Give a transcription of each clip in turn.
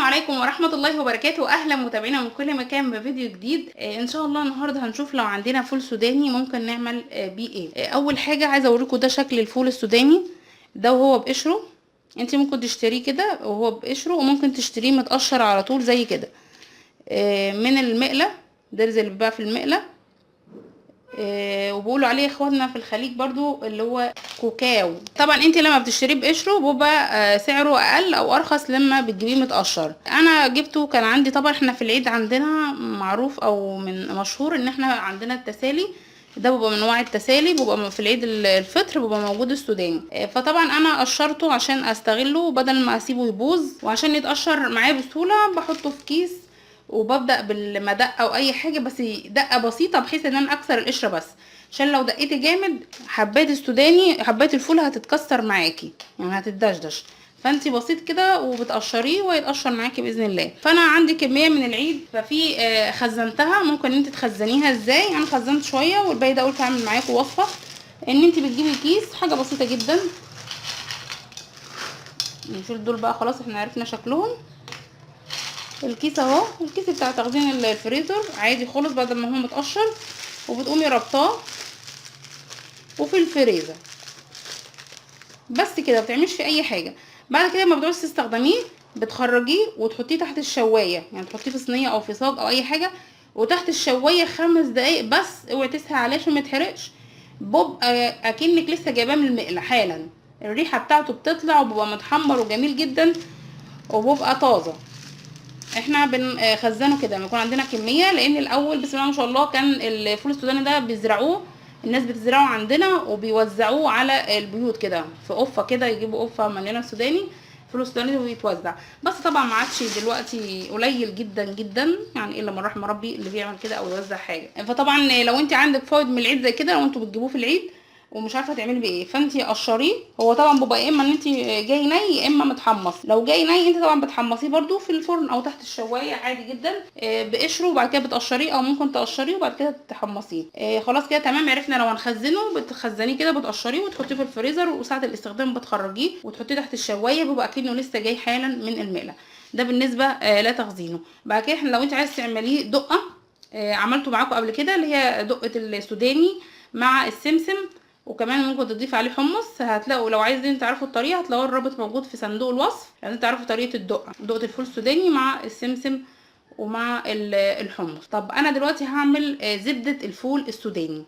عليكم ورحمة الله وبركاته. اهلا متابعينا من كل مكان بفيديو جديد. ان شاء الله النهارده هنشوف لو عندنا فول سوداني ممكن نعمل بيه ايه. اول حاجة عايزة اوريكم ده شكل الفول السوداني ده وهو بقشره. انت ممكن تشتريه كده وهو بقشره، وممكن تشتريه متقشر على طول زي كده من المقلة. ده اللي بيتباع في المقلة. وبيقولوا عليه اخواتنا في الخليج برضو اللي هو كوكاو. طبعا انت لما بتشتريه بقشره بيبقى سعره اقل او ارخص لما بتجيبيه متقشر. انا جبته كان عندي، طبعا احنا في العيد عندنا معروف او من مشهور ان احنا عندنا التسالي. ده بيبقى من انواع التسالي، بيبقى في العيد الفطر بيبقى موجود السوداني. فطبعا انا قشرته عشان استغله بدل ما اسيبه يبوظ، وعشان يتقشر معايا بسهوله بحطه في كيس وببدأ بالمدق او اي حاجة، بس دقة بسيطة بحيث ان انا اكسر القشرة بس، عشان لو دقيت جامد حبات السوداني حبات الفول هتتكسر معاكي، يعني هتدشدش. فانتي بسيط كده وبتقشريه ويتقشر معاكي باذن الله. فانا عندي كميه من العيد، ففي خزنتها. ممكن انت تخزنيها ازاي؟ انا خزنت شويه والباقي ده قلت اعمل معاكم وصفه. ان انت بتجيبي كيس، حاجه بسيطه جدا. نشيل دول بقى، خلاص احنا عرفنا شكلهم. الكيس اهو، الكيس بتاع تخزين الفريزر عادي خالص بعد ما هو متقشر، وبتقومي ربطاه وفي الفريزر بس كده، مبتعملش فيه اي حاجه. بعد كده لما بتعوزي تستخدميه بتخرجيه وتحطيه تحت الشوايه، يعني تحطيه في صينيه او في صاج او اي حاجه، وتحت الشوايه 5 دقايق بس. اوعي تسهي عليه عشان ما يتحرقش. بيبقى اكنك لسه جايباه من المقله حالا. الريحه بتاعته بتطلع وبيبقى متحمر وجميل جدا وبيبقى طازه. احنا بنخزنه كده لما يكون عندنا كميه، لان الاول بسم الله ما شاء الله كان الفول السوداني ده بيزرعوه، الناس بتزرعه عندنا وبيوزعوه على البيوت كده في قفه كده، يجيبوا قفه مليانه سوداني فول السوداني ويتوزع. بس طبعا ما عادش دلوقتي، قليل جدا جدا يعني، الا من رحم ربي اللي بيعمل كده او يوزع حاجه. فطبعا لو انت عندك فايض من العيد زي كده، لو انتوا بتجيبوه في العيد ومش عارفه تعملي بيه ايه، فانت قشريه. هو طبعا بيبقى يا اما ان انت جاي ني يا اما متحمص. لو جاي ني انت طبعا بتحمصيه برده في الفرن او تحت الشوايه عادي جدا بقشره، وبعد كده بتقشريه او ممكن تقشريه وبعد كده تحمصيه. خلاص كده تمام. عرفنا لو هنخزنه بتخزنيه كده، بتقشريه وتحطيه في الفريزر، وساعه الاستخدام بتخرجيه وتحطيه تحت الشوايه بيبقى اكنه لسه جاي حالا من المقله. ده بالنسبه لتخزينه. بعد كده لو انت عايز تعمليه دقه، عملته معاكم قبل كده اللي هي دقه السوداني مع السمسم، وكمان ممكن تضيف عليه حمص. هتلاقوا لو عايزين تعرفوا الطريقه هتلاقوا الرابط موجود في صندوق الوصف، لازم تعرفوا طريقه دقه الفول السوداني مع السمسم ومع الحمص. طب انا دلوقتي هعمل زبده الفول السوداني.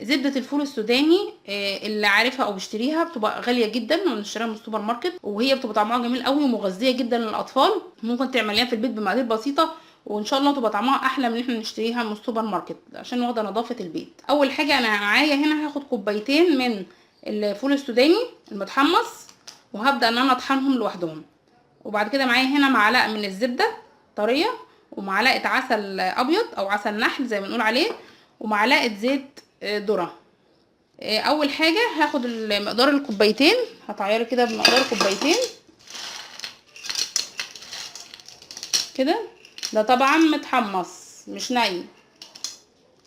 زبده الفول السوداني اللي عارفها او بيشتريها بتبقى غاليه جدا، بنشتريها من السوبر ماركت، وهي بتبقى طعمها جميل قوي ومغذيه جدا للاطفال. ممكن تعمليها في البيت بمقادير بسيطه، وان شاء الله تبقى طعمها احلى من احنا نشتريها من السوبر ماركت عشان واخده نظافه البيت. اول حاجه انا معايا هنا هاخد كوبايتين من الفول السوداني المتحمص، وهبدا ان انا اطحنهم لوحدهم. وبعد كده معايا هنا معلقه من الزبده طريه، ومعلقه عسل ابيض او عسل نحل زي ما بنقول عليه، ومعلقه زيت ذره. اول حاجه هاخد مقدار الكوبايتين، هتعيري كده بمقدار كوبايتين كده. ده طبعا متحمص مش ني،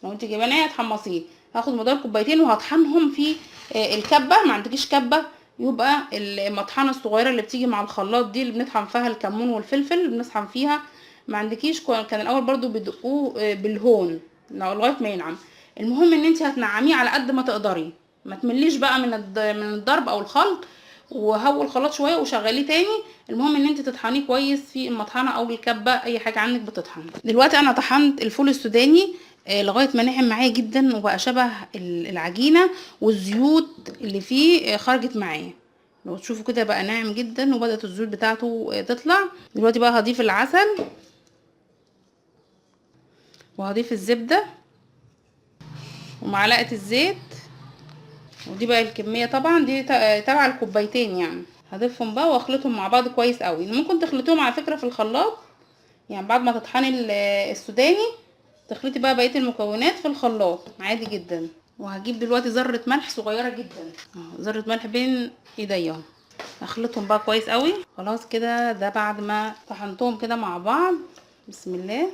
لو انت جايباه ني هتحمصيه. هاخد مقدار كوبايتين وهطحنهم في الكبه. ما عندكيش كبه يبقى المطحنه الصغيره اللي بتيجي مع الخلاط دي اللي بنطحن فيها الكمون والفلفل بنطحن فيها. ما عندكيش كان الاول برضو بيدقوه بالهون لغايه ما ينعم. المهم ان انت هتنعميه على قد ما تقدري، ما تمليش بقى من الضرب او الخلط، وهو الخلاط شويه وشغليه تاني. المهم ان انت تطحنيه كويس في المطحنه او الكبه، اي حاجه عندك بتطحن. دلوقتي انا طحنت الفول السوداني لغايه ما نعم معايا جدا وبقى شبه العجينه، والزيوت اللي فيه خرجت معايا. لو تشوفوا كده بقى ناعم جدا وبدات الزيوت بتاعته تطلع. دلوقتي بقى هضيف العسل وهضيف الزبده ومعلقه الزيت، ودي بقى الكميه طبعا دي تبع الكوبايتين يعني. هضيفهم بقى واخلطهم مع بعض كويس قوي. ممكن تخلطوهم على فكره في الخلاط، يعني بعد ما تطحني السوداني تخلطي بقى بقيه المكونات في الخلاط عادي جدا. وهجيب دلوقتي ذره ملح صغيره جدا، ذره ملح بين ايديا اهو. اخلطهم بقى كويس قوي. خلاص كده ده بعد ما طحنتهم كده مع بعض. بسم الله.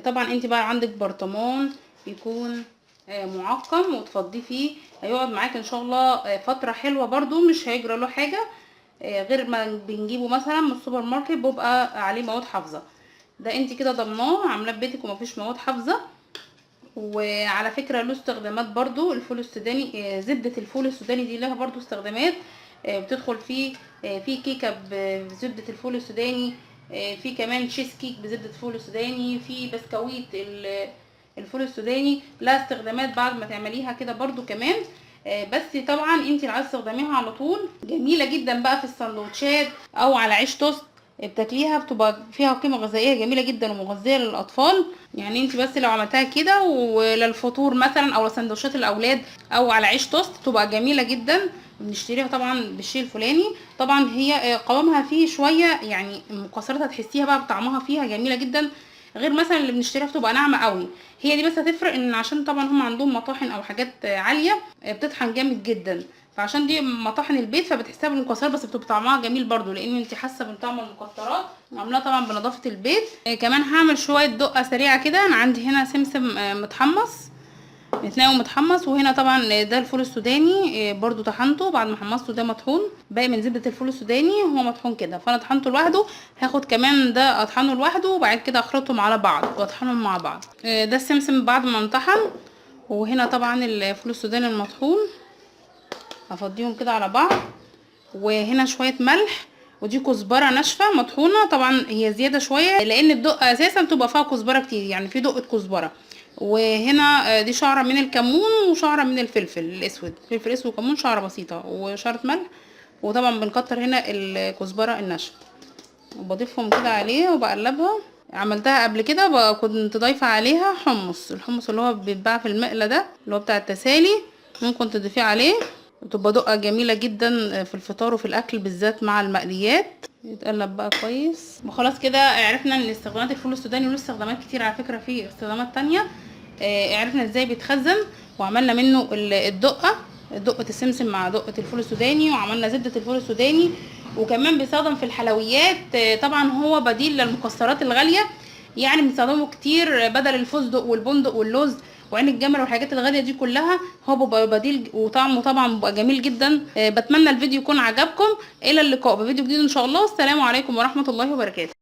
طبعا انت بقى عندك برطمان يكون معقم وتفضيه فيه، هيقعد معاك ان شاء الله فتره حلوه برضو، مش هيجرى له حاجه. غير ما بنجيبه مثلا من السوبر ماركت بيبقى عليه مواد حافظه. ده انت كده ضمناه عاملاه في بيتك ومفيش مواد حافظه. وعلى فكره له استخدامات برضو الفول السوداني. زبده الفول السوداني دي لها برضو استخدامات. بتدخل فيه في كيكه بزبده الفول السوداني. في كمان تشيز كيك بزبده الفول السوداني. في بسكويت الفول السوداني لها استخدامات بعد ما تعمليها كده برضو كمان. بس طبعا انت اللي عايزه تستخدميها على طول. جميله جدا بقى في السندوتشات او على عيش توست بتاكليها، بتبقى فيها قيمه غذائيه جميله جدا ومغذيه للاطفال. يعني انت بس لو عملتها كده وللفطور مثلا او لسندوتشات الاولاد او على عيش توست تبقى جميله جدا. بنشتريها طبعا بالشيء الفلاني. طبعا هي قوامها فيه شويه يعني المكسرات هتحسيها بقى بطعمها فيها جميله جدا، غير مثلا اللي بنشتريها بتبقى ناعمه قوي. هي دي بس هتفرق ان عشان طبعا هم عندهم مطاحن او حاجات عاليه بتطحن جامد جدا، فعشان دي مطاحن البيت فبتحسها بالمكسرات بس بتبقى طعمها جميل برضو لان انت حاسه بطعم المكسرات عاملاها طبعا بنظافه البيت. كمان هعمل شويه دقه سريعه كده. انا عندي هنا سمسم متحمص متناول متحمص، وهنا طبعا ده الفول السوداني برضو طحنته بعد ما حمصته. ده مطحون باقي من زبده الفول السوداني هو مطحون كده، فانا طحنته لوحده. هاخد كمان ده اطحنه لوحده وبعد كده اخلطهم على بعض واطحنهم مع بعض. ده السمسم بعد ما انطحن. وهنا طبعا الفول السوداني المطحون هفضيهم كده على بعض. وهنا شويه ملح، ودي كزبره ناشفه مطحونه طبعا هي زياده شويه لان الدقه اساسا بتبقى فيها كزبره كتير يعني في دقه كزبره. وهنا دي شعره من الكمون وشعره من الفلفل الاسود، فلفل اسود وكمون شعره بسيطه وشعره ملح. وطبعا بنكتر هنا الكزبره الناشفه وبضيفهم كده عليه وبقلبها. عملتها قبل كده كنت ضايفه عليها حمص، الحمص اللي هو بيتباع في المقله ده اللي هو بتاع التسالي، ممكن تضيفيه عليه وتبقى دقه جميله جدا في الفطار وفي الاكل بالذات مع المقليات. يتقلب بقى كويس. وخلاص كده عرفنا ان استخدامات الفول السوداني له استخدامات كتير على فكره، في استخدامات تانية. عرفنا ازاي بيتخزن وعملنا منه دقه السمسم مع دقه الفول السوداني، وعملنا زبده الفول السوداني. وكمان بيستخدم في الحلويات. طبعا هو بديل للمكسرات الغاليه، يعني بنستخدمه كتير بدل الفستق والبندق واللوز وعين الجمل والحاجات الغاليه دي كلها. هو بيبقى بديل وطعمه طبعا بيبقى جميل جدا. بتمنى الفيديو يكون عجبكم. الى اللقاء بفيديو جديد ان شاء الله. السلام عليكم ورحمه الله وبركاته.